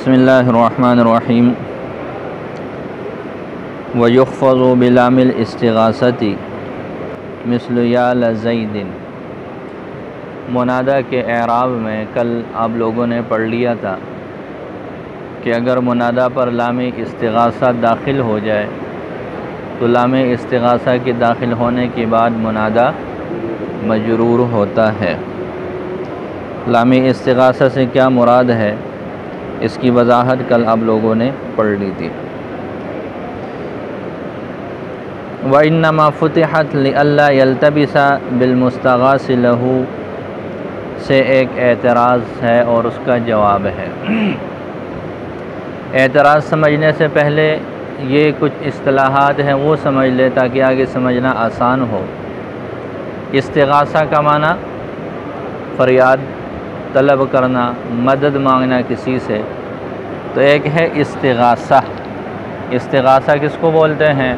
بسم اللہ الرحمن الرحیم وَيُخْفَضُ بِلَامِ الْاِسْتِغَاثَةِ مِثْلُ يَا لَزَيْدٍ۔ منادہ کے اعراب میں کل آپ لوگوں نے پڑھ لیا تھا کہ اگر منادہ پر لام استغاثہ داخل ہو جائے تو لام استغاثہ کے داخل ہونے کے بعد منادہ مجرور ہوتا ہے۔ لام استغاثہ سے کیا مراد ہے، اس کی وضاحت کل آپ لوگوں نے پڑھ لی تھی۔ وَإِنَّمَا فُتِحَتْ لِأَلَّا يَلْتَبِسَ بِالْمُسْتَغَاثِ لَهُ سے ایک اعتراض ہے اور اس کا جواب ہے۔ اعتراض سمجھنے سے پہلے یہ کچھ اصطلاحات ہیں وہ سمجھ لے تاکہ آگے سمجھنا آسان ہو۔ استغاثہ کا معنی فریاد طلب کرنا، مدد مانگنا کسی سے، تو ایک ہے استغاثہ۔ استغاثہ کس کو بولتے ہیں؟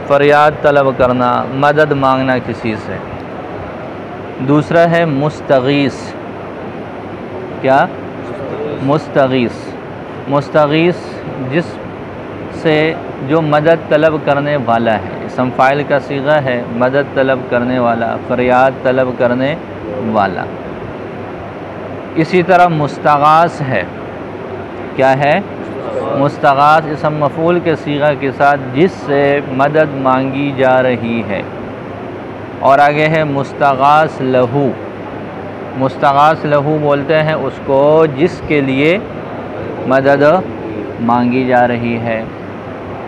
فریاد طلب کرنا، مدد مانگنا کسی سے۔ دوسرا ہے مستغیث۔ کیا؟ مستغیث۔ مستغیث جس سے جو مدد طلب کرنے والا ہے، اسم فاعل کا صیغہ ہے، مدد طلب کرنے والا، فریاد طلب کرنے والا۔ اسی طرح مستغاث ہے۔ کیا ہے؟ مستغاث اسم مفعول کے صیغہ کے ساتھ جس سے مدد مانگی جا رہی ہے۔ اور آگے ہے مستغاث لہو۔ مستغاث لہو بولتے ہیں اس کو جس کے لیے مدد مانگی جا رہی ہے۔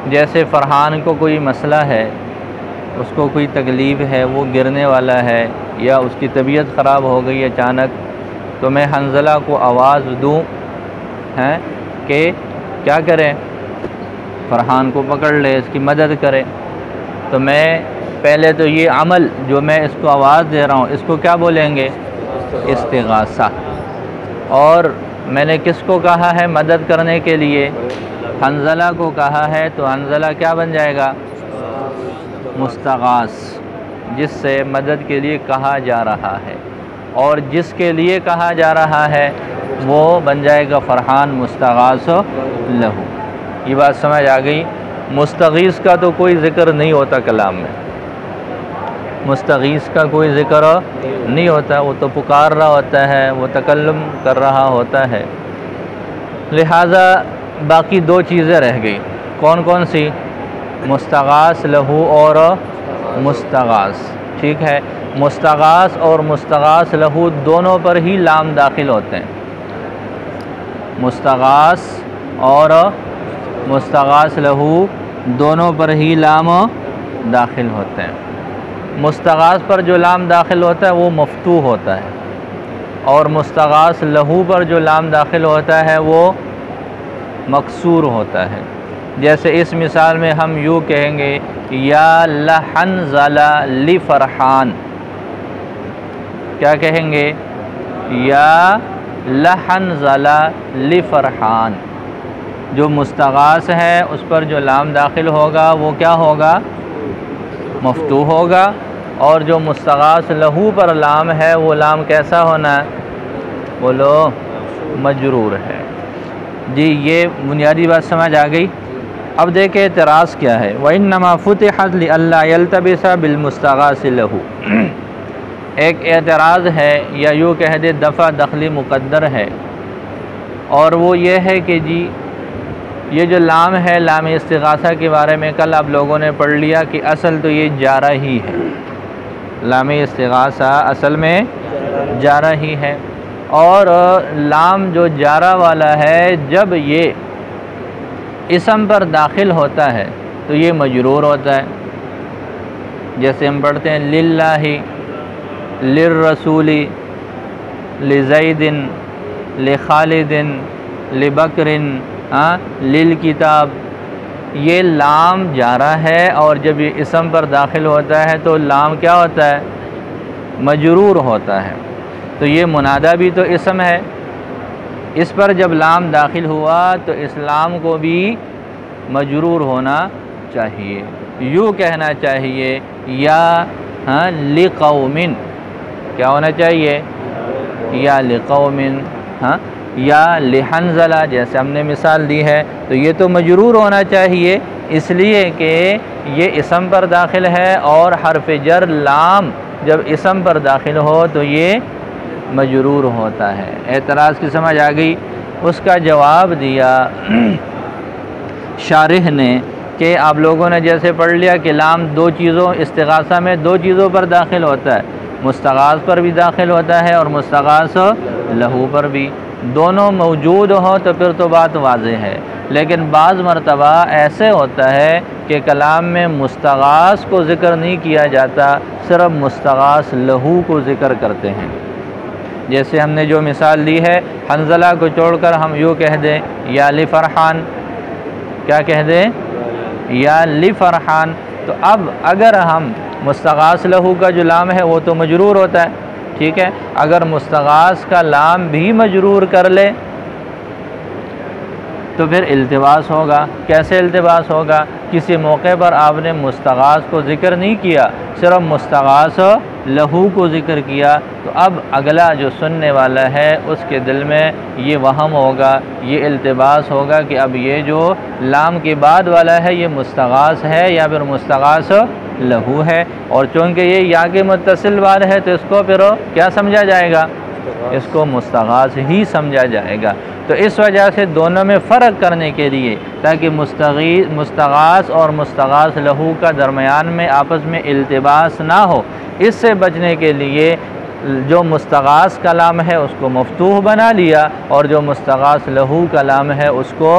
جیسے فرحان کو کوئی مسئلہ ہے، اس کو کوئی تکلیف ہے، وہ گرنے والا ہے یا اس کی طبیعت خراب ہو گئی اچانک، تو میں حنظلہ کو آواز دوں کہ کیا کریں؟ فرحان کو پکڑ لے، اس کی مدد کرے۔ تو میں پہلے تو یہ عمل جو میں اس کو آواز دے رہا ہوں، اس کو کیا بولیں گے؟ استغاثہ۔ اور میں نے کس کو کہا ہے مدد کرنے کے لیے؟ حنظلہ کو کہا ہے، تو حنظلہ کیا بن جائے گا؟ مستغاث، جس سے مدد کے لیے کہا جا رہا ہے۔ اور جس کے لیے کہا جا رہا ہے وہ بن جائے گا فرحان مستغاث لہو۔ یہ بات سمجھ آ گئی؟ مستغیث کا تو کوئی ذکر نہیں ہوتا کلام میں، مستغیث کا کوئی ذکر نہیں ہوتا، وہ تو پکار رہا ہوتا ہے، وہ تکلم کر رہا ہوتا ہے۔ لہٰذا باقی دو چیزیں رہ گئی، کون کون سی؟ مستغاث لہو اور مستغاث۔ ٹھیک ہے، مستغاث اور مستغاث لہو دونوں پر ہی لام داخل ہوتے ہیں۔ مستغاث اور مستغاث لہو دونوں پر ہی لام داخل ہوتے ہیں۔ مستغاث پر جو لام داخل ہوتا ہے وہ مفتوح ہوتا ہے، اور مستغاث لہو پر جو لام داخل ہوتا ہے وہ مکسور ہوتا ہے۔ جیسے اس مثال میں ہم یوں کہیں گے یا لحنظلہ لفرحان۔ کیا کہیں گے؟ یا لحنظلہ لفرحان۔ جو مستغاث ہے اس پر جو لام داخل ہوگا وہ کیا ہوگا؟ مفتوح ہوگا، اور جو مستغاث لہو پر لام ہے وہ لام کیسا ہونا ہے؟ بولو، مجرور ہے۔ جی یہ بنیادی بات سمجھ آ گئی؟ اب دیکھیں اعتراض کیا ہے۔ وَإِنَّمَا فُتِحَتْ لِأَلَّا يَلْتَبِسَ بِالْمُسْتَغَاثِ لَهُ۔ ایک اعتراض ہے، یا یوں کہہ دے دفع دخلی مقدر ہے، اور وہ یہ ہے کہ جی یہ جو لام ہے لام استغاثہ کے بارے میں کل آپ لوگوں نے پڑھ لیا کہ اصل تو یہ جارہ ہی ہے۔ لام استغاثہ اصل میں جارہ ہی ہے، اور لام جو جارہ والا ہے جب یہ اسم پر داخل ہوتا ہے تو یہ مجرور ہوتا ہے۔ جیسے ہم پڑھتے ہیں للہ، للرسول، لزید، لخالد، لبکر، للکتاب۔ یہ لام جارہ ہے، اور جب یہ اسم پر داخل ہوتا ہے تو لام کیا ہوتا ہے؟ مجرور ہوتا ہے۔ تو یہ منادہ بھی تو اسم ہے، اس پر جب لام داخل ہوا تو اس لام کو بھی مجرور ہونا چاہیے۔ یوں کہنا چاہیے یا لقوم، کیا ہونا چاہیے؟ یا لقوم، یا لحنزلہ جیسے ہم نے مثال دی ہے، تو یہ تو مجرور ہونا چاہیے، اس لیے کہ یہ اسم پر داخل ہے، اور حرف جر لام جب اسم پر داخل ہو تو یہ مجرور ہوتا ہے۔ اعتراض کی سمجھ آ گئی؟ اس کا جواب دیا شارح نے کہ آپ لوگوں نے جیسے پڑھ لیا کہ لام دو چیزوں استغاثہ میں دو چیزوں پر داخل ہوتا ہے، مستغاث پر بھی داخل ہوتا ہے اور مستغاث لہو پر بھی، دونوں موجود ہوں تو پھر تو بات واضح ہے۔ لیکن بعض مرتبہ ایسے ہوتا ہے کہ کلام میں مستغاث کو ذکر نہیں کیا جاتا، صرف مستغاث لہو کو ذکر کرتے ہیں۔ جیسے ہم نے جو مثال لی ہے، حنزلہ کو چھوڑ کر ہم یوں کہہ دیں یا لفرحان، کیا کہہ دیں؟ یا لفرحان، تو اب اگر ہم مستغاث لہو کا جو لام ہے وہ تو مجرور ہوتا ہے، ٹھیک ہے، اگر مستغاث کا لام بھی مجرور کر لے تو پھر التباس ہوگا۔ کیسے التباس ہوگا؟ کسی موقع پر آپ نے مستغاث کو ذکر نہیں کیا، صرف مستغاث لہو کو ذکر کیا، تو اب اگلا جو سننے والا ہے اس کے دل میں یہ وہم ہوگا، یہ التباس ہوگا کہ اب یہ جو لام کے بعد والا ہے یہ مستغاث ہے یا پھر مستغاث لہو ہے، اور چونکہ یہ یا کے متصل بعد ہے تو اس کو پھر کیا سمجھا جائے گا؟ اس کو مستغاث ہی سمجھا جائے گا۔ تو اس وجہ سے دونوں میں فرق کرنے کے لیے، تاکہ مستغاث اور مستغاث لہو کا درمیان میں آپس میں التباس نہ ہو، اس سے بچنے کے لیے جو مستغاث کلام ہے اس کو مفتوح بنا لیا، اور جو مستغاث لہو کلام ہے اس کو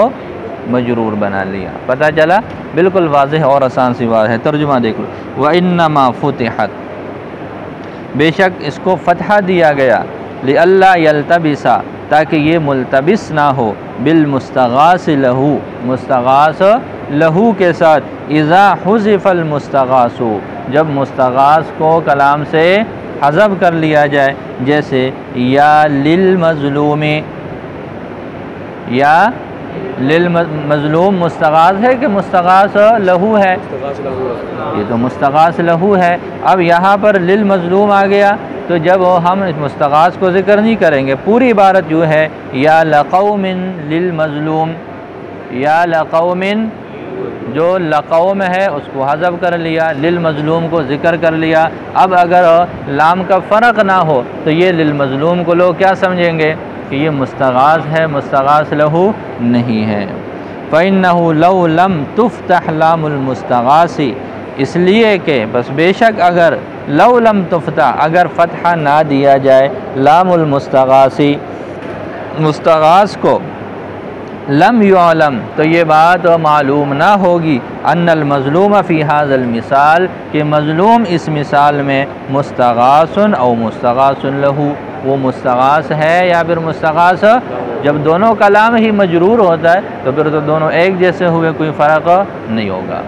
مجرور بنا لیا۔ پتہ چلا؟ بالکل واضح اور آسان سی بات ہے۔ ترجمہ دیکھ لو، وَإِنَّمَا فُتِحَتْ، بے شک اس کو فتحہ دیا گیا، لِأَلَّا يَلْتَبِسَ، تاکہ یہ ملتبس نہ ہو، بالمستغاث لہو، مستغاث لہو کے ساتھ، اذا حذف المستغاث، جب مستغاث کو کلام سے حذف کر لیا جائے، جیسے یا للمظلوم، یا للمظلوم مستغاث ہے کہ مستغاث لہو ہے؟ یہ تو مستغاث لہو ہے۔ اب یہاں پر للمظلوم آ گیا، تو جب ہم مستغاث کو ذکر نہیں کریں گے، پوری عبارت جو ہے یا لقوم للمظلوم، یا لقوم، جو لقوم ہے اس کو حذف کر لیا، للمظلوم کو ذکر کر لیا۔ اب اگر لام کا فرق نہ ہو تو یہ للمظلوم کو لوگ کیا سمجھیں گے کہ یہ مستغاث ہے، مستغاث لہو نہیں ہے۔ فَإِنَّهُ لَوْ لَمْ تُفْتَحْ لَامُ الْمُسْتَغَاثِ، اس لیے کہ بس بے شک اگر لَوْ لَمْ تُفْتَحْ، اگر فتحہ نہ دیا جائے لام المستغاث، مستغاث کو، لم یعلم، تو یہ بات معلوم نہ ہوگی، ان المظلوم فی ھذا المثال، کہ مظلوم اس مثال میں مستغاث او مستغاث لہو، وہ مستغاث ہے یا پھر مستغاث، جب دونوں کلام ہی مجرور ہوتا ہے تو پھر تو دونوں ایک جیسے ہوئے، کوئی فرق نہیں ہوگا۔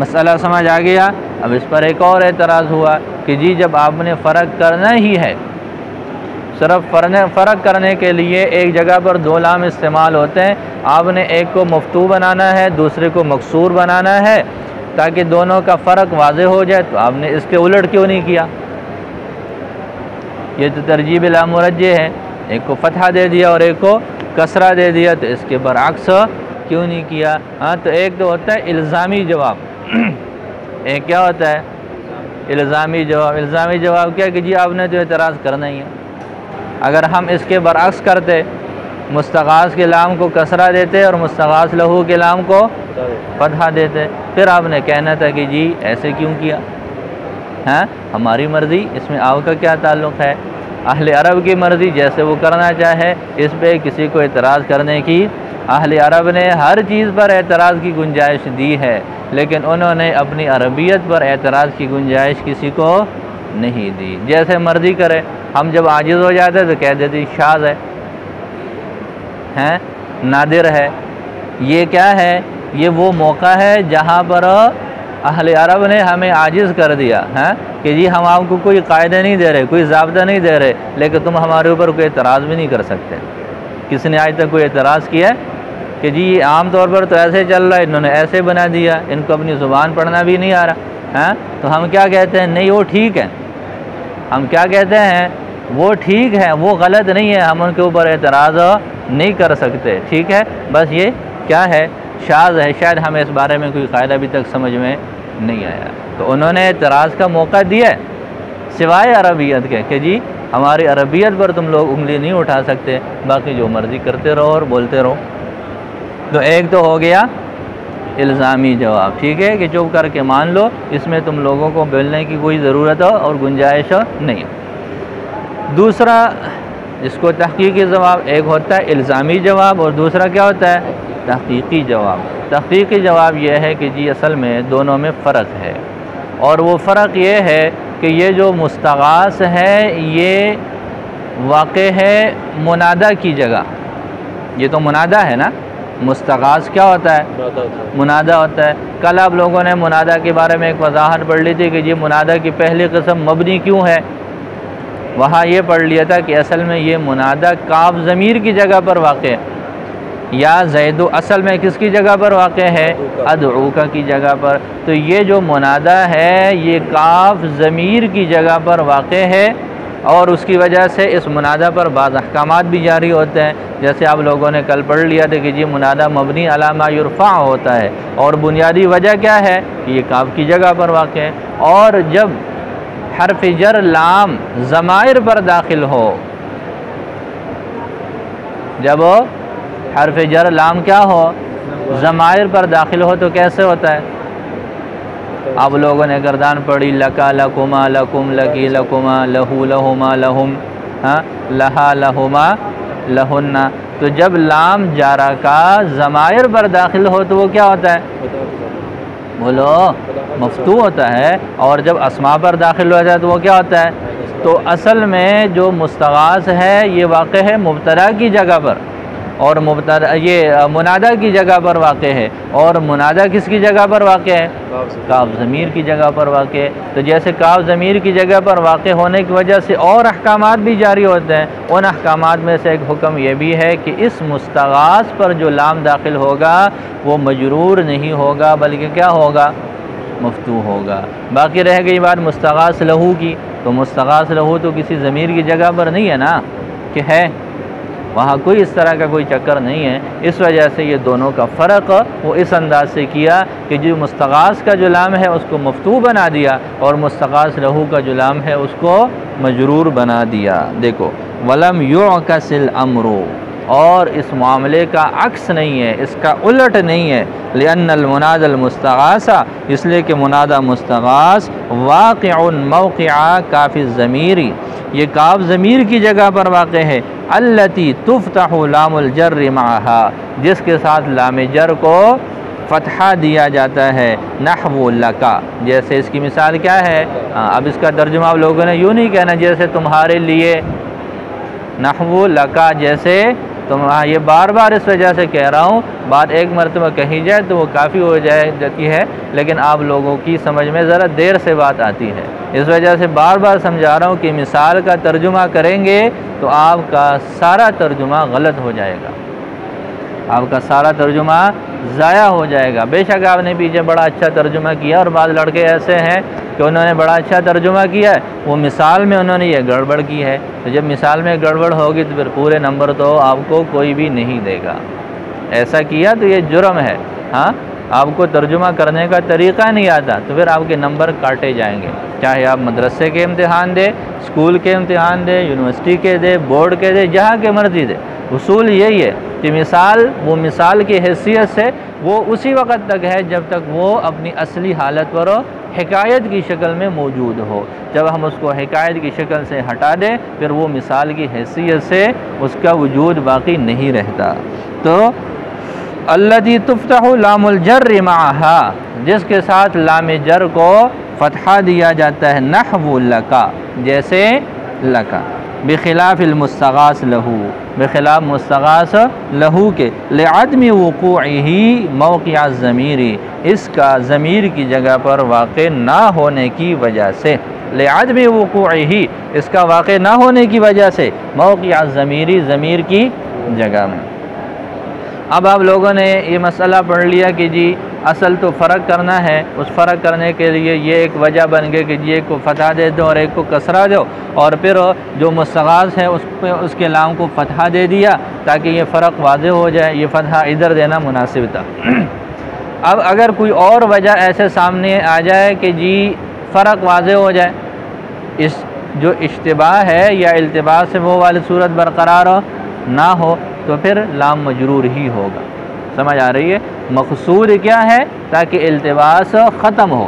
مسئلہ سمجھ آ گیا؟ اب اس پر ایک اور اعتراض ہوا کہ جی جب آپ نے فرق کرنا ہی ہے، صرف فرق کرنے کے لیے ایک جگہ پر دو لام استعمال ہوتے ہیں، آپ نے ایک کو مفتوح بنانا ہے، دوسرے کو مکسور بنانا ہے، تاکہ دونوں کا فرق واضح ہو جائے، تو آپ نے اس کے الٹ کیوں نہیں کیا؟ یہ تو ترجیح لا مرجح ہے، ایک کو فتحہ دے دیا اور ایک کو کسرہ دے دیا، تو اس کے برعکس کیوں نہیں کیا؟ ہاں، تو ایک تو ہوتا ہے الزامی جواب، ایک کیا ہوتا ہے؟ الزامی جواب۔ الزامی جواب کیا کہ جی آپ نے تو اعتراض کرنا ہی ہے۔ اگر ہم اس کے برعکس کرتے، مستغاث کے لام کو کسرہ دیتے اور مستغاث لہو کے لام کو فتحہ دیتے، پھر آپ نے کہنا تھا کہ جی ایسے کیوں کیا؟ ہاں، ہماری مرضی، اس میں آپ کا کیا تعلق ہے؟ اہل عرب کی مرضی، جیسے وہ کرنا چاہے، اس پہ کسی کو اعتراض کرنے کی، اہل عرب نے ہر چیز پر اعتراض کی گنجائش دی ہے، لیکن انہوں نے اپنی عربیت پر اعتراض کی گنجائش کسی کو نہیں دی۔ جیسے مرضی کرے، ہم جب عاجز ہو جاتے تو کہہ دیتے شاذ ہے، ہیں نادر ہے۔ یہ کیا ہے؟ یہ وہ موقع ہے جہاں پر اہل عرب نے ہمیں عاجز کر دیا، ہیں کہ جی ہم آپ کو کوئی قاعدہ نہیں دے رہے، کوئی ضابطہ نہیں دے رہے، لیکن تم ہمارے اوپر کوئی اعتراض بھی نہیں کر سکتے۔ کس نے آج تک کوئی اعتراض کیا ہے کہ جی عام طور پر تو ایسے چل رہا ہے، انہوں نے ایسے بنا دیا، ان کو اپنی زبان پڑھنا بھی نہیں آ رہا، ہیں؟ تو ہم کیا کہتے ہیں؟ نہیں، وہ ٹھیک ہے۔ ہم کیا کہتے ہیں؟ وہ ٹھیک ہے، وہ غلط نہیں ہے، ہم ان کے اوپر اعتراض نہیں کر سکتے، ٹھیک ہے، بس یہ کیا ہے، شاذ ہے، شاید ہمیں اس بارے میں کوئی قاعدہ ابھی تک سمجھ میں نہیں آیا۔ تو انہوں نے اعتراض کا موقع دیا ہے سوائے عربیت کے کہ جی ہماری عربیت پر تم لوگ انگلی نہیں اٹھا سکتے، باقی جو مرضی کرتے رہو اور بولتے رہو۔ تو ایک تو ہو گیا الزامی جواب، ٹھیک ہے، کہ چپ کر کے مان لو، اس میں تم لوگوں کو بولنے کی کوئی ضرورت اور گنجائش نہیں۔ دوسرا جس کو تحقیقی جواب، ایک ہوتا ہے الزامی جواب اور دوسرا کیا ہوتا ہے، تحقیقی جواب۔ تحقیقی جواب یہ ہے کہ جی اصل میں دونوں میں فرق ہے، اور وہ فرق یہ ہے کہ یہ جو مستغاث ہے یہ واقع ہے منادہ کی جگہ۔ یہ تو منادہ ہے نا، مستغاث کیا ہوتا ہے، منادہ ہوتا ہے۔ کل آپ لوگوں نے منادہ کے بارے میں ایک وضاحت پڑھ لی تھی کہ جی منادہ کی پہلی قسم مبنی کیوں ہے، وہاں یہ پڑھ لیا تھا کہ اصل میں یہ منادہ کاف ضمیر کی جگہ پر واقع ہے، یا زید اصل میں کس کی جگہ پر واقع ہے، ادعوکا کی جگہ پر۔ تو یہ جو منادہ ہے یہ کاف ضمیر کی جگہ پر واقع ہے، اور اس کی وجہ سے اس منادہ پر بعض احکامات بھی جاری ہوتے ہیں، جیسے آپ لوگوں نے کل پڑھ لیا تھا کہ جی منادہ مبنی علی ما یرفع ہوتا ہے، اور بنیادی وجہ کیا ہے کہ یہ کاف کی جگہ پر واقع ہے۔ اور جب حرف جر لام ضمائر پر داخل ہو، جب حرف جر لام کیا ہو، ضمائر پر داخل ہو، تو کیسے ہوتا ہے؟ آپ لوگوں نے گردان پڑھی لکا لکما لکم لکی لکما لہو لہما لہم، لہا لہما لہن۔ تو جب لام جارہ کا ضمائر پر داخل ہو تو وہ کیا ہوتا ہے، بولو، مفتوح ہوتا ہے، اور جب اسماء پر داخل ہو جائے تو وہ کیا ہوتا ہے۔ تو اصل میں جو مستغاث ہے یہ واقع ہے مبتدا کی جگہ پر، اور مبتدا یہ منادہ کی جگہ پر واقع ہے، اور منادہ کس کی جگہ پر واقع ہے، کاف ضمیر کی جگہ پر واقع ہے۔ تو جیسے کاف ضمیر کی جگہ پر واقع ہونے کی وجہ سے اور احکامات بھی جاری ہوتے ہیں، ان احکامات میں سے ایک حکم یہ بھی ہے کہ اس مستغاث پر جو لام داخل ہوگا وہ مجرور نہیں ہوگا بلکہ کیا ہوگا، مفتوح ہوگا۔ باقی رہ گئی بات مستغاث لہو کی، تو مستغاث لہو تو کسی ضمیر کی جگہ پر نہیں ہے نا، کہ ہے وہاں کوئی اس طرح کا کوئی چکر نہیں ہے۔ اس وجہ سے یہ دونوں کا فرق وہ اس انداز سے کیا کہ جو مستغاث کا جو لام ہے اس کو مفتوح بنا دیا، اور مستغاث لہو کا جو لام ہے اس کو مجرور بنا دیا۔ دیکھو وَلَمْ يُعْكَسِ الْأَمْرُ، اور اس معاملے کا عکس نہیں ہے، اس کا الٹ نہیں ہے، لِأَنَّ الْمُنَادَى الْمُسْتَغَاثَ، اس لیے کہ منادہ مستغاث واقع موقع کاف الضمیر، یہ کاف ضمیر کی جگہ پر واقع ہے، التی تفتح لام الجر معها، جس کے ساتھ لام جر کو فتحہ دیا جاتا ہے، نحو لکا، جیسے اس کی مثال کیا ہے، اب اس کا ترجمہ آپ لوگوں نے یوں نہیں کہنا جیسے تمہارے لیے، نحو لکا جیسے تم، یہ بار بار اس وجہ سے کہہ رہا ہوں، بات ایک مرتبہ کہی جائے تو وہ کافی ہو جاتی ہے، لیکن آپ لوگوں کی سمجھ میں ذرا دیر سے بات آتی ہے، اس وجہ سے بار بار سمجھا رہا ہوں کہ مثال کا ترجمہ کریں گے تو آپ کا سارا ترجمہ غلط ہو جائے گا، آپ کا سارا ترجمہ ضائع ہو جائے گا۔ بے شک آپ نے پیچھے بڑا اچھا ترجمہ کیا، اور بعض لڑکے ایسے ہیں کہ انہوں نے بڑا اچھا ترجمہ کیا ہے، وہ مثال میں انہوں نے یہ گڑبڑ کی ہے، تو جب مثال میں گڑبڑ ہوگی تو پھر پورے نمبر تو آپ کو کوئی بھی نہیں دے گا، ایسا کیا تو یہ جرم ہے۔ ہاں، آپ کو ترجمہ کرنے کا طریقہ نہیں آتا تو پھر آپ کے نمبر کاٹے جائیں گے، چاہے آپ مدرسے کے امتحان دے، اسکول کے امتحان دے، یونیورسٹی کے دے، بورڈ کے دے، جہاں کے مرضی دے، اصول یہی ہے کہ مثال وہ مثال کی حیثیت سے وہ اسی وقت تک ہے جب تک وہ اپنی اصلی حالت پر حکایت کی شکل میں موجود ہو، جب ہم اس کو حکایت کی شکل سے ہٹا دیں پھر وہ مثال کی حیثیت سے اس کا وجود باقی نہیں رہتا۔ تو الذی تفتح لام الجر معها، جس کے ساتھ لام جر کو فتحہ دیا جاتا ہے، نحو لکا جیسے لکا، بخلاف المستغاث لہو، بخلاف مستغاث لہو کے، لعدم وقوعہ موقع الضمیر، اس کا ضمیر کی جگہ پر واقع نہ ہونے کی وجہ سے، لعدم وقوعہ، اس کا واقع نہ ہونے کی وجہ سے، موقع الضمیر، ضمیر کی جگہ میں۔ اب آپ لوگوں نے یہ مسئلہ پڑھ لیا کہ جی اصل تو فرق کرنا ہے، اس فرق کرنے کے لیے یہ ایک وجہ بن گئی کہ ایک کو فتحہ دے دو اور ایک کو کسرہ دو، اور پھر جو مستغاث ہے اس کے لام کو فتحہ دے دیا تاکہ یہ فرق واضح ہو جائے، یہ فتحہ ادھر دینا مناسب تھا۔ اب اگر کوئی اور وجہ ایسے سامنے آ جائے کہ جی فرق واضح ہو جائے، اس جو اشتباہ ہے یا التباس سے وہ والی صورت برقرار نہ ہو، تو پھر لام مجرور ہی ہوگا۔ سمجھ آ رہی ہے؟ مقصود کیا ہے؟ تاکہ التباس ختم ہو۔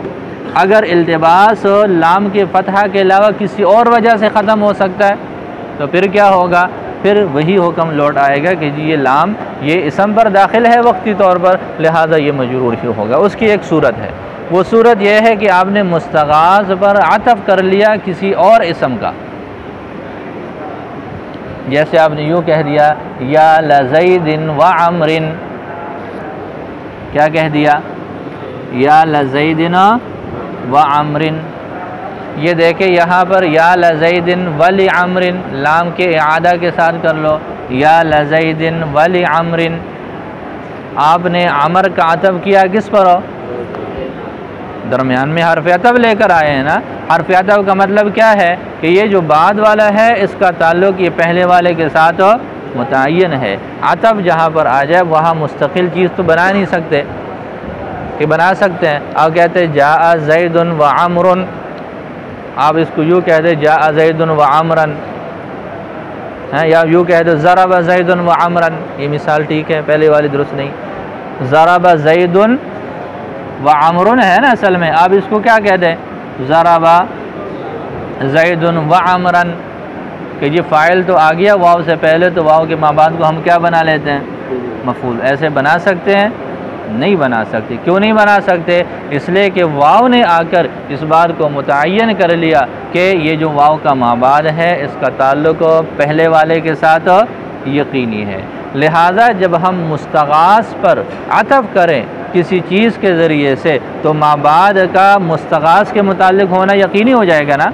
اگر التباس لام کے فتحہ کے علاوہ کسی اور وجہ سے ختم ہو سکتا ہے تو پھر کیا ہوگا؟ پھر وہی حکم لوٹ آئے گا کہ جی یہ لام یہ اسم پر داخل ہے وقتی طور پر، لہذا یہ مجرور ہی ہوگا۔ اس کی ایک صورت ہے، وہ صورت یہ ہے کہ آپ نے مستغاث پر عطف کر لیا کسی اور اسم کا، جیسے آپ نے یوں کہہ دیا یا لزید و عمر، کیا کہہ دیا؟ یا لزید و عمر۔ یہ دیکھیں یہاں پر یا لزید ولی عمر، لام کے اعادہ کے ساتھ کر لو، یا لزید ولی عمر۔ آپ نے عمر کا عطف کیا کس پر ہو؟ درمیان میں حرف عطف لے کر آئے ہیں نا۔ حرف عطف کا مطلب کیا ہے کہ یہ جو بعد والا ہے اس کا تعلق یہ پہلے والے کے ساتھ متعین ہے۔ عطف جہاں پر آ جائے وہاں مستقل چیز تو بنا نہیں سکتے، کہ بنا سکتے ہیں؟ آپ کہتے ہیں جاء زید و عمر، آپ اس کو یوں کہتے ہیں جاء زید و عمرا، یا یوں کہتے ضرب زید و عمرا، یہ مثال ٹھیک ہے، پہلے والی درست نہیں۔ ضرب زید و عمر ہے نا اصل میں، آپ اس کو کیا کہتے ہیں؟ ضرب زید و عمرا، کہ یہ فاعل تو آ گیا واو سے پہلے، تو واو کے ماں بعد کو ہم کیا بنا لیتے ہیں؟ مفعول۔ ایسے بنا سکتے ہیں؟ نہیں بنا سکتے۔ کیوں نہیں بنا سکتے؟ اس لیے کہ واو نے آ کر اس بات کو متعین کر لیا کہ یہ جو واو کا ماں بعد ہے اس کا تعلق پہلے والے کے ساتھ یقینی ہے، لہذا جب ہم مستغاث پر عطف کریں کسی چیز کے ذریعے سے تو ماں بعد کا مستغاث کے متعلق ہونا یقینی ہو جائے گا نا،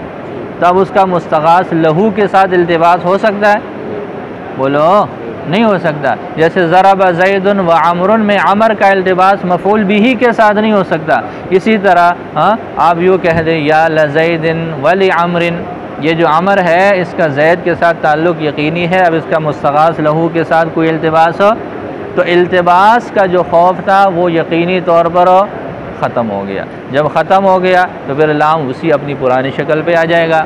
تب اس کا مستغاث لہو کے ساتھ التباس ہو سکتا ہے؟ بولو نہیں ہو سکتا۔ جیسے ضرب زید و عمر میں عمر کا التباس مفعول بھی کے ساتھ نہیں ہو سکتا، اسی طرح آپ یوں کہہ دیں یا لزید ولی عمر، یہ جو عمر ہے اس کا زید کے ساتھ تعلق یقینی ہے، اب اس کا مستغاث لہو کے ساتھ کوئی التباس ہو تو التباس کا جو خوف تھا وہ یقینی طور پر ختم ہو گیا۔ جب ختم ہو گیا تو پھر لام اسی اپنی پرانی شکل پہ آ جائے گا۔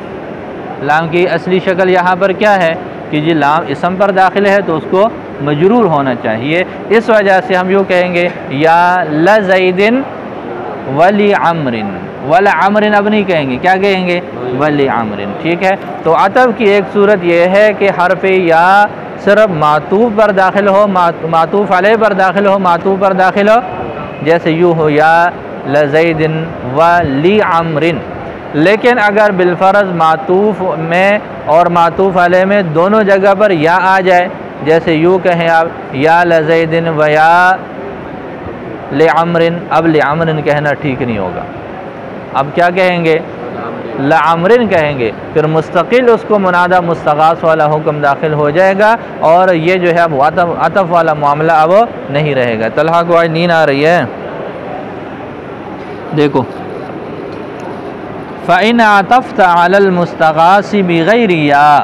لام کی اصلی شکل یہاں پر کیا ہے کہ جی لام اسم پر داخل ہے تو اس کو مجرور ہونا چاہیے، اس وجہ سے ہم یوں کہیں گے یا لزید ولی عمر، ولی عمر اب نہیں کہیں گے، کیا کہیں گے؟ ولی عمر، ٹھیک ہے؟ تو عطف کی ایک صورت یہ ہے کہ حرف یا صرف معطوف پر داخل ہو، معطوف علیہ پر داخل ہو، معطوف پر داخل ہو، جیسے یوں ہو یا لزید ولی عمر۔ لیکن اگر بالفرض معطوف میں اور معطوف علیہ میں دونوں جگہ پر یا آ جائے، جیسے یوں کہیں آپ یا لزید و یا لعمر، اب لعمر کہنا ٹھیک نہیں ہوگا، اب کیا کہیں گے؟ لعمر کہیں گے، پھر مستقل اس کو منادہ مستغاث والا حکم داخل ہو جائے گا اور یہ جو ہے اب عطف والا معاملہ اب نہیں رہے گا۔ طلحہ کو آج نیند آ رہی ہے؟ دیکھو فَإِنْ عَطَفْتَ عَلَى الْمُسْتَغَاثِ بِغَيْرِ يَا،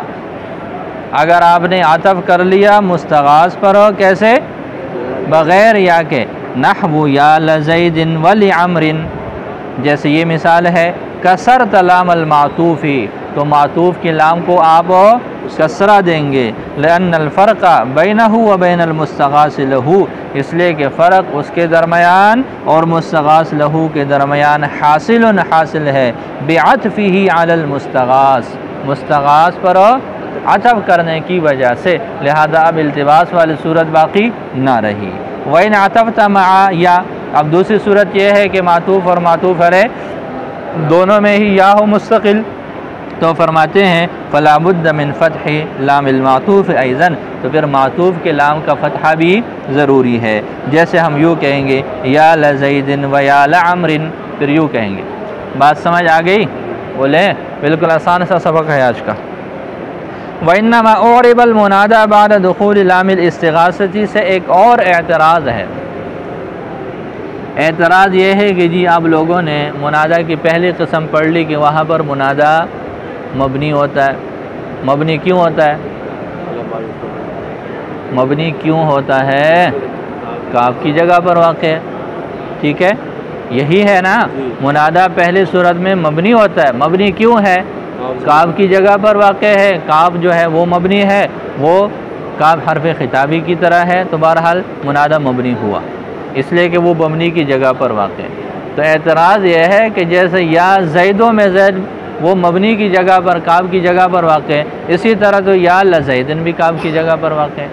اگر آپ نے عطف کر لیا مستغاث پر ہو، کیسے؟ بغیر یا کے، نحو یا لزید ولی عمر، جیسے یہ مثال ہے کسرت لام المعطوفی، تو معطوف کی لام کو آپ کسرہ دیں گے، لأن الفرق بینہ و بین المستغاث لہو، اس لیے کہ فرق اس کے درمیان اور مستغاث لہو کے درمیان حاصل ہے بعطفہ علی المستغاث، مستغاث پر عطف کرنے کی وجہ سے، لہذا اب التباس والی صورت باقی نہ رہی۔ وَإِنْ عَطَفْتَ مَعَ یا، اب دوسری صورت یہ ہے کہ معطوف اور معطوف علیہ دونوں میں ہی یا ہو مستقل، تو فرماتے ہیں فَلَا بُدَّ مِنْ فَتْحِ لام المعطوف ایضاً، تو پھر معطوف کے لام کا فتحہ بھی ضروری ہے، جیسے ہم یوں کہیں گے یا لزید و یا لعمر، پھر یوں کہیں گے۔ بات سمجھ آ گئی؟ بولیں بالکل آسان سا سبق ہے آج کا۔ وَإِنَّمَا أُعْرِبَ الْمُنَادَى بَعْدَ دُخُولِ لَامِ الْاِسْتِغَاثَةِ سے ایک اور اعتراض ہے، اعتراض یہ ہے کہ جی آپ لوگوں نے منادہ کی پہلی قسم پڑھ لی کہ وہاں پر منادہ مبنی ہوتا ہے. مبنی کیوں ہوتا ہے؟ مبنی کیوں ہوتا ہے؟ کاف کی جگہ پر واقع ہے. ٹھیک ہے، یہی ہے نا. منادہ پہلی صورت میں مبنی ہوتا ہے. مبنی کیوں ہے؟ کاف کی جگہ پر واقع ہے. کاف جو ہے وہ مبنی ہے، وہ کاف حرف خطابی کی طرح ہے، تو بہرحال منادہ مبنی ہوا اس لیے کہ وہ مبنی کی جگہ پر واقع ہے. تو اعتراض یہ ہے کہ جیسے یا زیدوں میں زید وہ مبنی کی جگہ پر کاف کی جگہ پر واقع ہے، اسی طرح تو یا لزیدن بھی کاف کی جگہ پر واقع ہے.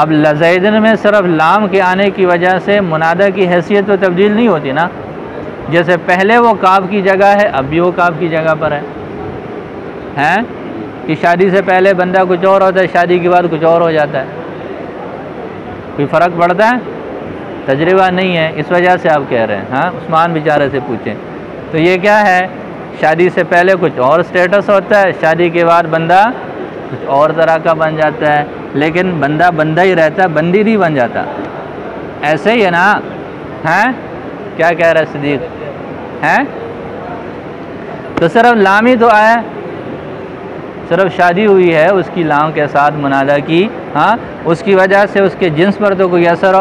اب لزیدن میں صرف لام کے آنے کی وجہ سے منادہ کی حیثیت تو تبدیل نہیں ہوتی نا. جیسے پہلے وہ کاف کی جگہ ہے، اب بھی وہ کاف کی جگہ پر ہے کہ شادی سے پہلے بندہ کچھ اور ہوتا ہے، شادی کے بعد کچھ اور ہو جاتا ہے. کوئی فرق پڑتا ہے؟ تجربہ نہیں ہے، اس وجہ سے آپ کہہ رہے ہیں. ہاں، عثمان بیچارے سے پوچھیں. تو یہ کیا ہے؟ شادی سے پہلے کچھ اور سٹیٹس ہوتا ہے، شادی کے بعد بندہ کچھ اور طرح کا بن جاتا ہے، لیکن بندہ بندہ ہی رہتا ہے، بندی نہیں بن جاتا. ایسے ہی ہے نا؟ ہیں کیا کہہ رہا ہے صدیق؟ ہیں تو صرف لام ہی تو آیا، صرف شادی ہوئی ہے اس کی لام کے ساتھ منادہ کی، ہاں، اس کی وجہ سے اس کے جنس پر تو کوئی اثر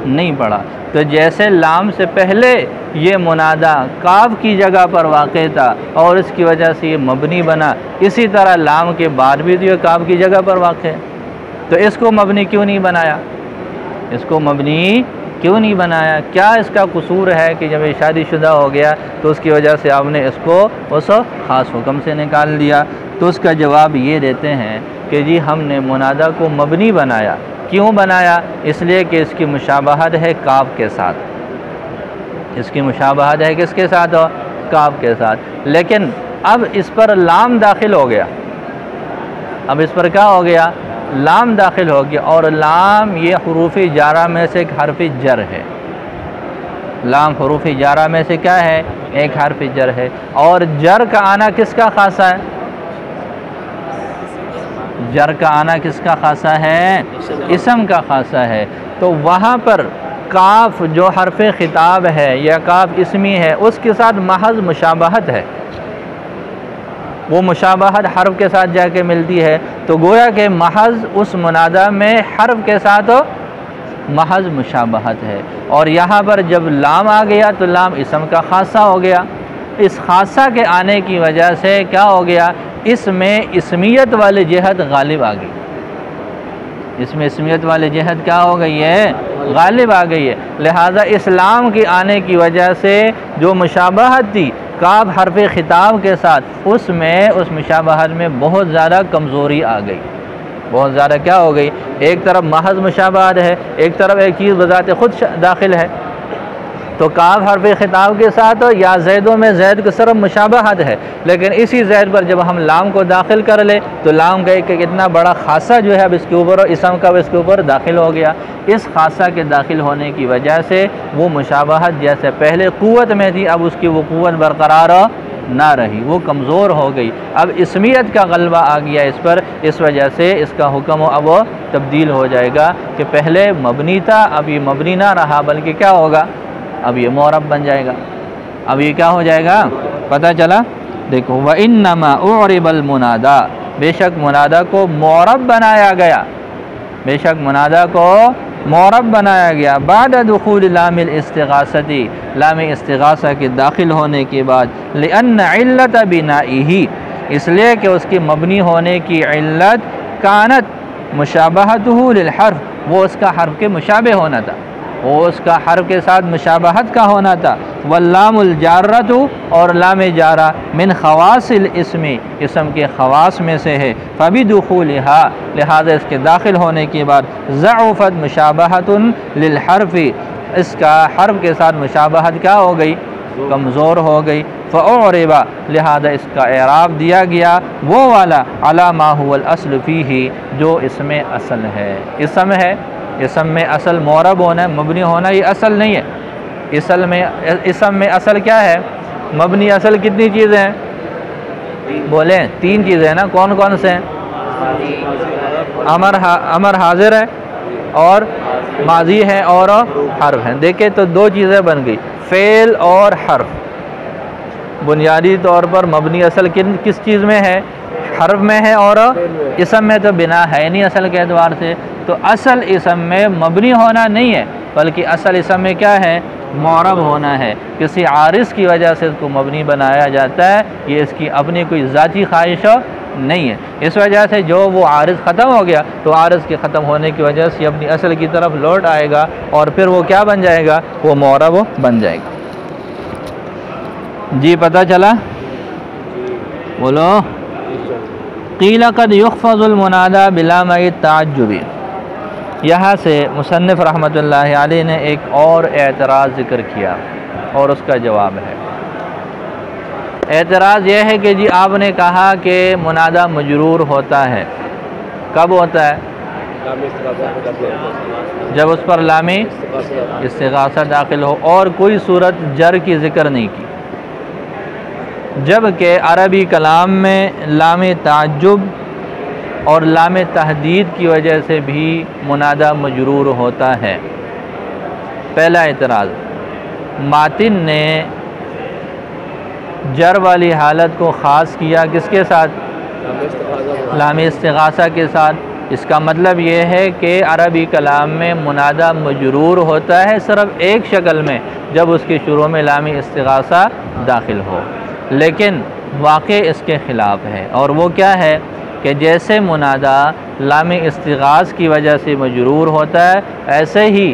نہیں پڑا. تو جیسے لام سے پہلے یہ منادہ کاف کی جگہ پر واقع تھا اور اس کی وجہ سے یہ مبنی بنا، اسی طرح لام کے بعد بھی تو یہ کاف کی جگہ پر واقع ہے. تو اس کو مبنی کیوں نہیں بنایا؟ اس کو مبنی کیوں نہیں بنایا؟ کیا اس کا قصور ہے کہ جب یہ شادی شدہ ہو گیا تو اس کی وجہ سے آپ نے اس کو اس خاص حکم سے نکال دیا؟ تو اس کا جواب یہ دیتے ہیں کہ جی ہم نے منادہ کو مبنی بنایا. کیوں بنایا؟ اس لیے کہ اس کی مشابہت ہے کاف کے ساتھ. اس کی مشابہت ہے کس کے ساتھ؟ کاف کے ساتھ. لیکن اب اس پر لام داخل ہو گیا. اب اس پر کیا ہو گیا؟ لام داخل ہو گیا، اور لام یہ حروف جارہ میں سے ایک حرف جر ہے. لام حروف جارہ میں سے کیا ہے؟ ایک حرف جر ہے. اور جر کا آنا کس کا خاصہ ہے؟ جر کا آنا کس کا خاصہ ہے؟ اسم کا خاصہ ہے. تو وہاں پر کاف جو حرف خطاب ہے یا کاف اسمی ہے، اس کے ساتھ محض مشابہت ہے. وہ مشابہت حرف کے ساتھ جا کے ملتی ہے، تو گویا کہ محض اس منادہ میں حرف کے ساتھ محض مشابہت ہے. اور یہاں پر جب لام آ گیا تو لام اسم کا خاصہ ہو گیا. اس خاصہ کے آنے کی وجہ سے کیا ہو گیا؟ اس میں اسمیت والی جہت غالب آ گئی. اس میں اسمیت والی جہت کیا ہو گئی ہے؟ غالب آ گئی ہے. لہذا اسلام کی آنے کی وجہ سے جو مشابہت تھی کاف حرف خطاب کے ساتھ، اس مشابہت میں بہت زیادہ کمزوری آ گئی. بہت زیادہ کیا ہو گئی؟ ایک طرف محض مشابہت ہے، ایک طرف ایک چیز بذات خود داخل ہے. تو کاف حرف خطاب کے ساتھ یا زیدوں میں زید کو صرف مشابہت ہے، لیکن اسی زید پر جب ہم لام کو داخل کر لیں تو لام کا ایک اتنا بڑا خاصہ جو ہے اب اس کے اوپر، اسم کا اس کے اوپر داخل ہو گیا. اس خاصہ کے داخل ہونے کی وجہ سے وہ مشابہت جیسے پہلے قوت میں تھی، اب اس کی وہ قوت برقرار نہ رہی، وہ کمزور ہو گئی. اب اسمیت کا غلبہ آ گیا اس پر، اس وجہ سے اس کا حکم اب تبدیل ہو جائے گا کہ پہلے مبنی تھا، اب یہ مبنی نہ رہا بلکہ کیا ہوگا؟ اب یہ معرب بن جائے گا. اب یہ کیا ہو جائے گا؟ پتہ چلا؟ دیکھو وَإِنَّمَا أُعْرِبَ الْمُنَادَى، بے شک منادہ کو معرب بنایا گیا. بے شک منادہ کو معرب بنایا گیا بعد دخول لام الاستغاثتی، لام استغاثہ کے داخل ہونے کے بعد. لِأَنَّ عِلَّةَ بِنَائِهِ، اس لیے کہ اس کی مبنی ہونے کی علت کانت مشابہتہ للحرف، وہ اس کا حرف کے مشابہ ہونا تھا، وہ اس کا حرف کے ساتھ مشابہت کا ہونا تھا. واللام الجارۃ، اور لام جارہ من خواص الاسم، اسم کے خواص میں سے ہے. فبدخولها، لہذا اس کے داخل ہونے کے بعد ضعفت مشابہۃ للحرف، اس کا حرف کے ساتھ مشابہت کیا ہو گئی؟ کمزور ہو گئی. فاعرب، لہذا اس کا اعراب دیا گیا وہ والا علی ما هو الاصل فیہ، جو اس میں اصل ہے. اسم ہے، اسم میں اصل معرب ہونا ہے، مبنی ہونا یہ اصل نہیں ہے. اسم میں اصل کیا ہے؟ مبنی اصل کتنی چیزیں ہیں؟ بولیں، 3 چیزیں ہیں نا. کون کون سے ہیں؟ امر حاضر ہے اور ماضی ہے اور حرف ہے. دیکھیں تو دو چیزیں بن گئی، فعل اور حرف. بنیادی طور پر مبنی اصل کس چیز میں ہے؟ حرف میں ہے، اور اسم میں تو بنا ہے نہیں اصل کے اعتبار سے. تو اصل اسم میں مبنی ہونا نہیں ہے، بلکہ اصل اسم میں کیا ہے؟ معرب ہونا ہے. کسی عارض کی وجہ سے اس کو مبنی بنایا جاتا ہے، یہ اس کی اپنی کوئی ذاتی خواہش نہیں ہے. اس وجہ سے جو وہ عارض ختم ہو گیا تو عارض کے ختم ہونے کی وجہ سے اپنی اصل کی طرف لوٹ آئے گا، اور پھر وہ کیا بن جائے گا؟ وہ معرب بن جائے گا. جی پتہ چلا؟ بولو. قیل قد یخفض المنادى بلام التعجب. یہاں سے مصنف رحمۃ اللہ علیہ نے ایک اور اعتراض ذکر کیا، اور اس کا جواب ہے. اعتراض یہ ہے کہ جی آپ نے کہا کہ منادہ مجرور ہوتا ہے. کب ہوتا ہے؟ جب اس پر لام استغاثہ داخل ہو، اور کوئی صورت جر کی ذکر نہیں کی. جبکہ عربی کلام میں لام تعجب اور لام تحدید کی وجہ سے بھی منادہ مجرور ہوتا ہے. پہلا اعتراض، ماتن نے جر والی حالت کو خاص کیا کس کے ساتھ؟ لام استغاثہ کے ساتھ. اس کا مطلب یہ ہے کہ عربی کلام میں منادہ مجرور ہوتا ہے صرف ایک شکل میں، جب اس کے شروع میں لام استغاثہ داخل ہو. لیکن واقع اس کے خلاف ہے، اور وہ کیا ہے کہ جیسے منادہ لام استغاث کی وجہ سے مجرور ہوتا ہے، ایسے ہی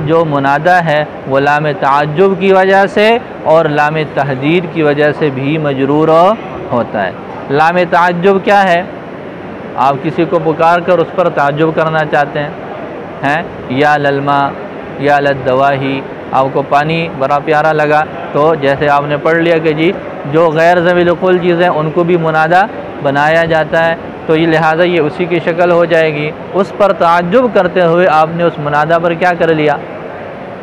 جو منادہ ہے وہ لام تعجب کی وجہ سے اور لام تحدید کی وجہ سے بھی مجرور ہوتا ہے. لام تعجب کیا ہے؟ آپ کسی کو پکار کر اس پر تعجب کرنا چاہتے ہیں، یا للما یا للدواہی، آپ کو پانی بڑا پیارا لگا، تو جیسے آپ نے پڑھ لیا کہ جی جو غیر ذوی العقول چیزیں ان کو بھی منادہ بنایا جاتا ہے، تو یہ لہٰذا یہ اسی کی شکل ہو جائے گی. اس پر تعجب کرتے ہوئے آپ نے اس منادہ پر کیا کر لیا؟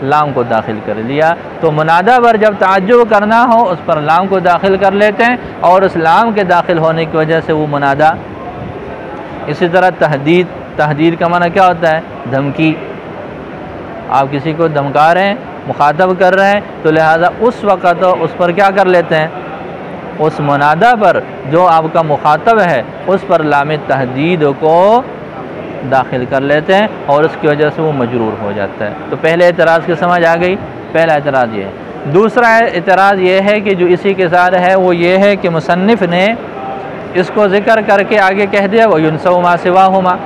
لام کو داخل کر لیا. تو منادہ پر جب تعجب کرنا ہو اس پر لام کو داخل کر لیتے ہیں، اور اس لام کے داخل ہونے کی وجہ سے وہ منادہ. اسی طرح تحدید کا معنی کیا ہوتا ہے؟ دھمکی. آپ کسی کو دھمکا رہے ہیں، مخاطب کر رہے ہیں، تو لہٰذا اس وقت اس پر کیا کر لیتے ہیں؟ اس منادہ پر جو آپ کا مخاطب ہے اس پر لام تحدید کو داخل کر لیتے ہیں، اور اس کی وجہ سے وہ مجرور ہو جاتا ہے. تو پہلے اعتراض کی سمجھ آ گئی؟ پہلا اعتراض یہ ہے. دوسرا اعتراض یہ ہے کہ جو اسی کے ساتھ ہے وہ یہ ہے کہ مصنف نے اس کو ذکر کر کے آگے کہہ دیا وَيُنْسَوْ مَا سِوَاهُمَا،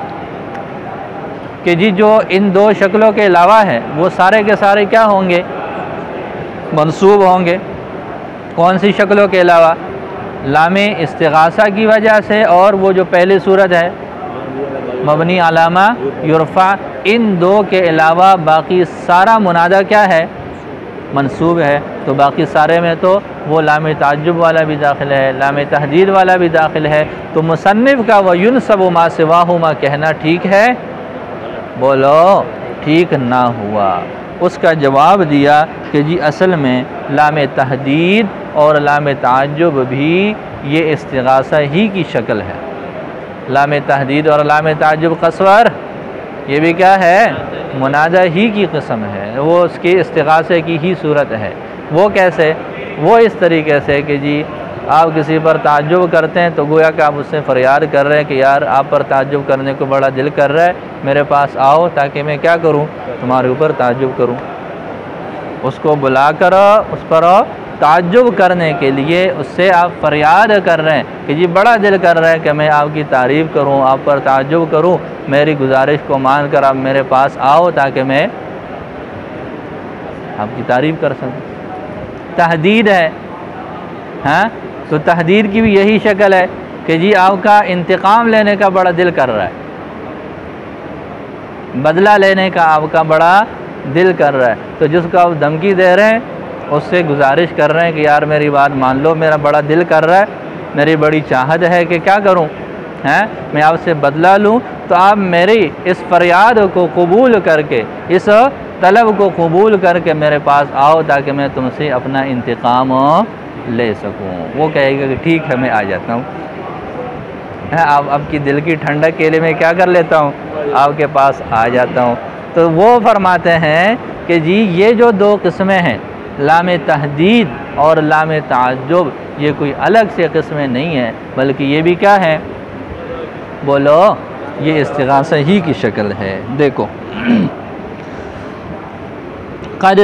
کہ جی جو ان دو شکلوں کے علاوہ ہے وہ سارے کے سارے کیا ہوں گے؟ منصوب ہوں گے. کون سی شکلوں کے علاوہ؟ لام استغاثہ کی وجہ سے، اور وہ جو پہلی صورت ہے مبنی علامہ یرفع، ان دو کے علاوہ باقی سارا منادہ کیا ہے؟ منصوب ہے. تو باقی سارے میں تو وہ لام تعجب والا بھی داخل ہے، لام تحدید والا بھی داخل ہے. تو مصنف کا وَيُنْسَبُ مَا سِوَاهُمَا کہنا ٹھیک ہے؟ بولو ٹھیک نہ ہوا. اس کا جواب دیا کہ جی اصل میں لام تحدید اور لام تعجب بھی یہ استغاثہ ہی کی شکل ہے. لام تحدید اور لام تعجب قصور یہ بھی کیا ہے؟ منادہ ہی کی قسم ہے، وہ اس کی استغاثے کی ہی صورت ہے. وہ کیسے؟ وہ اس طریقے سے کہ جی آپ کسی پر تعجب کرتے ہیں تو گویا کہ آپ اس سے فریاد کر رہے ہیں کہ یار آپ پر تعجب کرنے کو بڑا دل کر رہا ہے، میرے پاس آؤ تاکہ میں کیا کروں؟ تمہارے اوپر تعجب کروں. اس کو بلا کر اس پر تعجب کرنے کے لیے اس سے آپ فریاد کر رہے ہیں کہ جی بڑا دل کر رہا ہے کہ میں آپ کی تعریف کروں، آپ پر تعجب کروں، میری گزارش کو مان کر آپ میرے پاس آؤ تاکہ میں آپ کی تعریف کر سکوں. تحدید ہے، ہاں تو تحدید کی بھی یہی شکل ہے کہ جی آپ کا انتقام لینے کا بڑا دل کر رہا ہے، بدلہ لینے کا آپ کا بڑا دل کر رہا ہے. تو جس کو آپ دھمکی دے رہے ہیں اس سے گزارش کر رہے ہیں کہ یار میری بات مان لو، میرا بڑا دل کر رہا ہے، میری بڑی چاہت ہے کہ کیا کروں، میں آپ سے بدلہ لوں. تو آپ میری اس فریاد کو قبول کر کے، اس طلب کو قبول کر کے میرے پاس آؤ تاکہ میں تم سے اپنا انتقام لے سکوں. وہ کہے گا کہ ٹھیک ہے میں آ جاتا ہوں. آپ کی دل کی ٹھنڈک کے لیے میں کیا کر لیتا ہوں؟ آپ کے پاس آ جاتا ہوں. تو وہ فرماتے ہیں کہ جی یہ جو دو قسمیں ہیں، لام تحدید اور لام تعجب، یہ کوئی الگ سے قسمیں نہیں ہیں، بلکہ یہ بھی کیا ہے؟ بولو، یہ استغاثہ ہی کی شکل ہے۔ دیکھو قد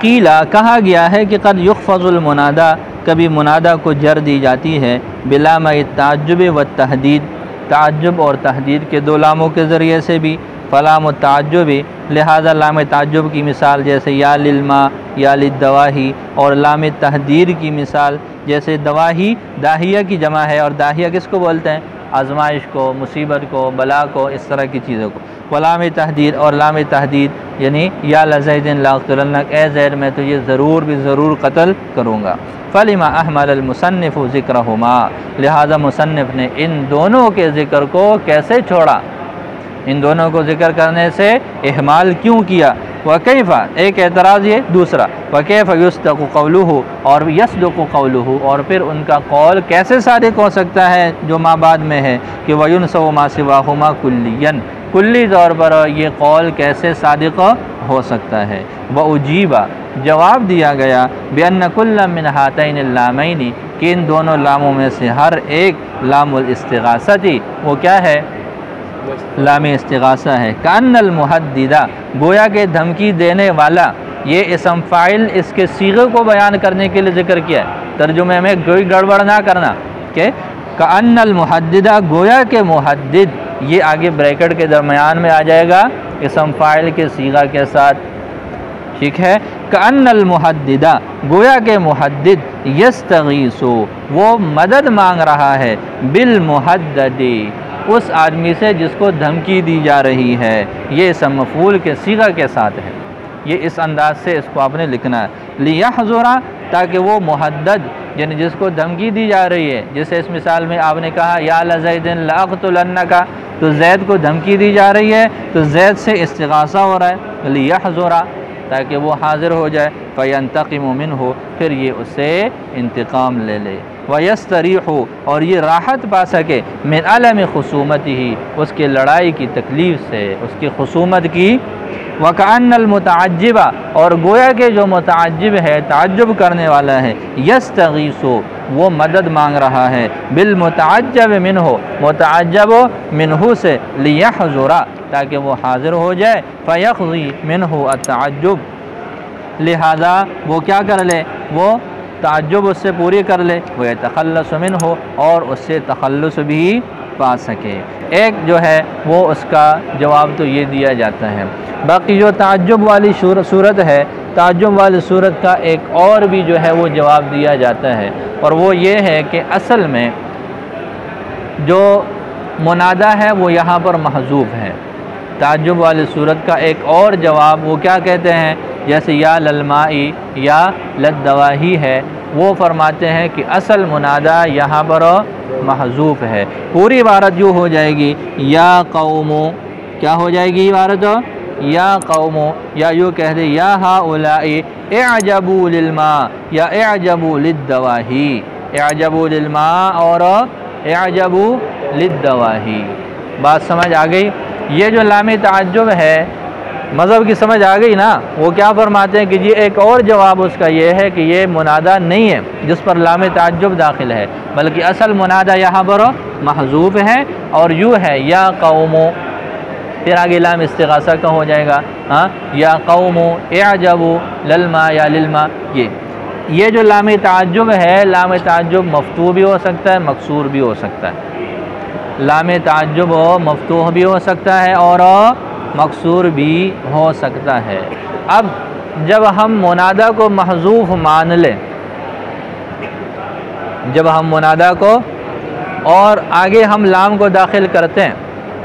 قیلا، کہا گیا ہے کہ قد یخفض المنادا، کبھی منادا کو جر دی جاتی ہے، بلام التعجب والتحدید، تعجب اور تحدید کے دو لاموں کے ذریعے سے بھی، فلام التعجب، لہذا لام تعجب کی مثال جیسے یا للما یا للدواہی، اور لام تحدید کی مثال جیسے دواہی داہیہ کی جمع ہے، اور داہیہ کس کو بولتے ہیں؟ آزمائش کو، مصیبت کو، بلا کو، اس طرح کی چیزوں کو۔ ولام تحدید، اور لام تحدید یعنی یا لزید لاقتلنک، اے زید میں تجھے ضرور بھی ضرور قتل کروں گا۔ فلما احمل المصنف ذکرہما، لہذا مصنف نے ان دونوں کے ذکر کو کیسے چھوڑا؟ ان دونوں کو ذکر کرنے سے اہمال کیوں کیا؟ وکیف، ایک اعتراض یہ، دوسرا وکیف یصدق قولہ، اور یصدق قولہ، اور پھر ان کا قول کیسے صادق ہو سکتا ہے جو ما بعد میں ہے کہ وینسو ما سواہما کلیا، کلی طور پر یہ قول کیسے صادق ہو سکتا ہے؟ وأجیبا، جواب دیا گیا، بأن کل من ہاتین اللامین، کہ ان دونوں لاموں میں سے ہر ایک لام الاستغاثتی، وہ کیا ہے؟ لام استغاثہ ہے۔ کأن المحددہ، گویا کہ دھمکی دینے والا، یہ اسم فاعل اس کے صیغے کو بیان کرنے کے لیے ذکر کیا ہے، ترجمے میں کوئی گڑبڑ نہ کرنا کہ کأن المحددہ، گویا کہ محدد، یہ آگے بریکٹ کے درمیان میں آ جائے گا اسم فاعل کے صیغہ کے ساتھ، ٹھیک ہے؟ کأن المحددہ، گویا کہ محدد، یستغیث، وہ مدد مانگ رہا ہے، بالمحدد، اس آدمی سے جس کو دھمکی دی جا رہی ہے، یہ اسم مفعول کے صیغہ کے ساتھ ہے۔ یہ اس انداز سے اس کو آپ نے لکھنا ہے، لیحذر، تاکہ وہ محدد یعنی جس کو دھمکی دی جا رہی ہے، جیسے اس مثال میں آپ نے کہا یا لزید لاقتلنک، تو زید کو دھمکی دی جا رہی ہے، تو زید سے استغاثہ ہو رہا ہے، لیحذر، تاکہ وہ حاضر ہو جائے، فینتقم منہ، پھر یہ اس سے انتقام لے لے، ویستریح، اور یہ راحت پا سکے، من علم خصومتہ، اس کے لڑائی کی تکلیف سے، اس کی خصومت کی، وکأن المتعجب، اور گویا کہ جو متعجب ہے، تعجب کرنے والا ہے، یستغیث، وہ مدد مانگ رہا ہے، بالمتعجب منہ، متعجب منہ سے، لیحضر، تاکہ وہ حاضر ہو جائے، فیقضی منہ التعجب، لہذا وہ کیا کر لے؟ وہ تعجب اس سے پوری کر لے، وہ یتخلص منہ، اور اس سے تخلص بھی پا سکے۔ ایک جو ہے وہ اس کا جواب تو یہ دیا جاتا ہے۔ باقی جو تعجب والی صورت ہے، تعجب والی صورت کا ایک اور بھی جو ہے وہ جواب دیا جاتا ہے، اور وہ یہ ہے کہ اصل میں جو منادہ ہے وہ یہاں پر محذوف ہے۔ تعجب والی صورت کا ایک اور جواب وہ کیا کہتے ہیں، جیسے یا للمائی یا للدواہی ہے، وہ فرماتے ہیں کہ اصل منادہ یہاں پر محذوف ہے۔ پوری عبارت یوں ہو جائے گی، یا قوم، کیا ہو جائے گی عبارت؟ یا قوم، یا یوں کہہ دے یا ہؤلاء اعجبوا للماء یا اعجبوا للدواہی، اعجبوا للماء اور اعجبوا للدواہی۔ بات سمجھ آ گئی؟ یہ جو لام تعجب ہے، مذہب کی سمجھ آ گئی نا؟ وہ کیا فرماتے ہیں کہ جی ایک اور جواب اس کا یہ ہے کہ یہ منادہ نہیں ہے جس پر لام تعجب داخل ہے، بلکہ اصل منادہ یہاں پر محذوف ہے، اور یوں ہے یا قوم، پھر آگے لام استغاثہ کا ہو جائے گا، ہاں، یا قوم اعجبوا للماء یا للماء۔ یہ جو لام تعجب ہے، لام تعجب مفتوح بھی ہو سکتا ہے، مکسور بھی ہو سکتا ہے۔ لام تعجب مفتوح بھی ہو سکتا ہے اور مکسور بھی ہو سکتا ہے۔ اب جب ہم منادہ کو محذوف مان لیں، جب ہم منادہ کو اور آگے ہم لام کو داخل کرتے ہیں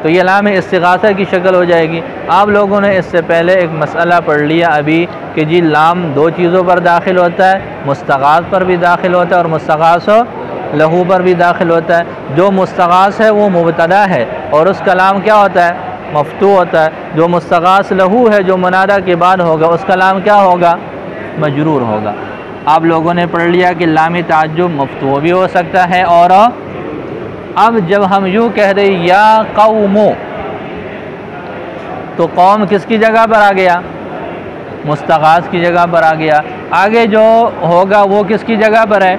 تو یہ لام استغاثہ کی شکل ہو جائے گی۔ آپ لوگوں نے اس سے پہلے ایک مسئلہ پڑھ لیا ابھی کہ جی لام دو چیزوں پر داخل ہوتا ہے، مستغاث پر بھی داخل ہوتا ہے اور مستغاث لہو پر بھی داخل ہوتا ہے۔ جو مستغاث ہے وہ مبتدا ہے اور اس کا لام کیا ہوتا ہے؟ مفتوح ہوتا ہے۔ جو مستغاث لہو ہے، جو منادہ کے بعد ہوگا، اس کا لام کیا ہوگا؟ مجرور ہوگا۔ آپ لوگوں نے پڑھ لیا کہ لام تعجب مفتوح بھی ہو سکتا ہے، اور اب جب ہم یوں کہہ رہے یا قوم، تو قوم کس کی جگہ پر آ گیا؟ مستغاث کی جگہ پر آ گیا۔ آگے جو ہوگا وہ کس کی جگہ پر ہے؟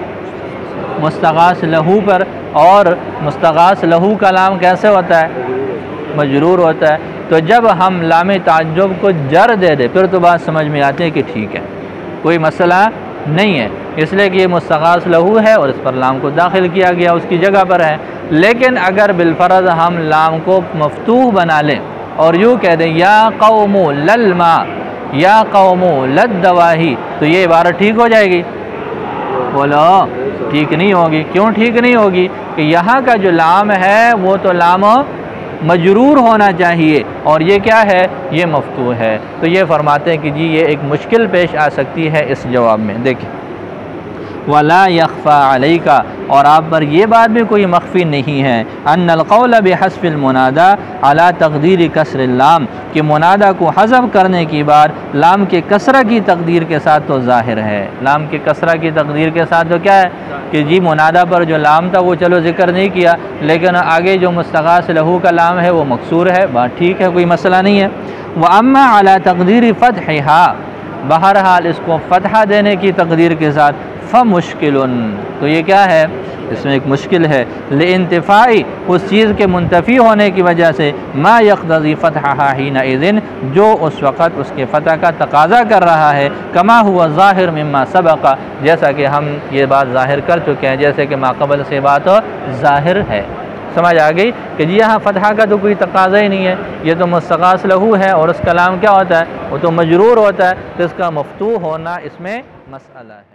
مستغاث لہو پر۔ اور مستغاث لہو کا لام کیسے ہوتا ہے؟ مجرور ہوتا ہے۔ تو جب ہم لام تعجب کو جر دے دے پھر تو بات سمجھ میں آتی ہے کہ ٹھیک ہے، کوئی مسئلہ نہیں ہے، اس لیے کہ یہ مستغاث لہو ہے اور اس پر لام کو داخل کیا گیا، اس کی جگہ پر ہے۔ لیکن اگر بالفرض ہم لام کو مفتوح بنا لیں اور یوں کہہ دیں یا قوم للما یا قوم للدواہی، تو یہ عبارت ٹھیک ہو جائے گی؟ بولو ٹھیک نہیں ہوگی۔ کیوں ٹھیک نہیں ہوگی؟ کہ یہاں کا جو لام ہے وہ تو لام مجرور ہونا چاہیے، اور یہ کیا ہے؟ یہ مفتوح ہے۔ تو یہ فرماتے ہیں کہ جی یہ ایک مشکل پیش آ سکتی ہے اس جواب میں۔ دیکھیں وَلَا يَخْفَى عَلَيْكَ، اور آپ پر یہ بات بھی کوئی مخفی نہیں ہے، أَنَّ الْقَوْلَ بِحَذْفِ الْمُنَادَى عَلَى تَقْدِيرِ كَسْرِ اللام، کہ منادہ کو حذف کرنے کی بات لام کے کسرہ کی تقدیر کے ساتھ تو ظاہر ہے۔ لام کے کسرہ کی تقدیر کے ساتھ تو کیا ہے کہ جی منادہ پر جو لام تھا وہ چلو ذکر نہیں کیا، لیکن آگے جو مستغاث لہو کا لام ہے وہ مکسور ہے، بات ٹھیک ہے، کوئی مسئلہ نہیں ہے۔ وَأَمَّا عَلَى تَقْدِيرِ فَتْحِهَا، بہرحال اس کو فتحہ دینے کی تقدیر کے ساتھ فمشکل، تو یہ کیا ہے؟ اس میں ایک مشکل ہے، لانتفائی، اس چیز کے منتفی ہونے کی وجہ سے، ما یقتضی فتحہا حینئذ، جو اس وقت اس کے فتح کا تقاضا کر رہا ہے، کما ہوا ظاہر مما سبق، جیسا کہ ہم یہ بات ظاہر کر چکے ہیں، جیسے کہ ما قبل سے بات ظاہر ہے۔ سمجھ آ گئی کہ جی یہاں فتحہ کا تو کوئی تقاضا ہی نہیں ہے، یہ تو مستغاث لہو ہے اور اس کا لام کیا ہوتا ہے؟ وہ تو مجرور ہوتا ہے، تو اس کا مفتوح ہونا اس میں مسئلہ ہے۔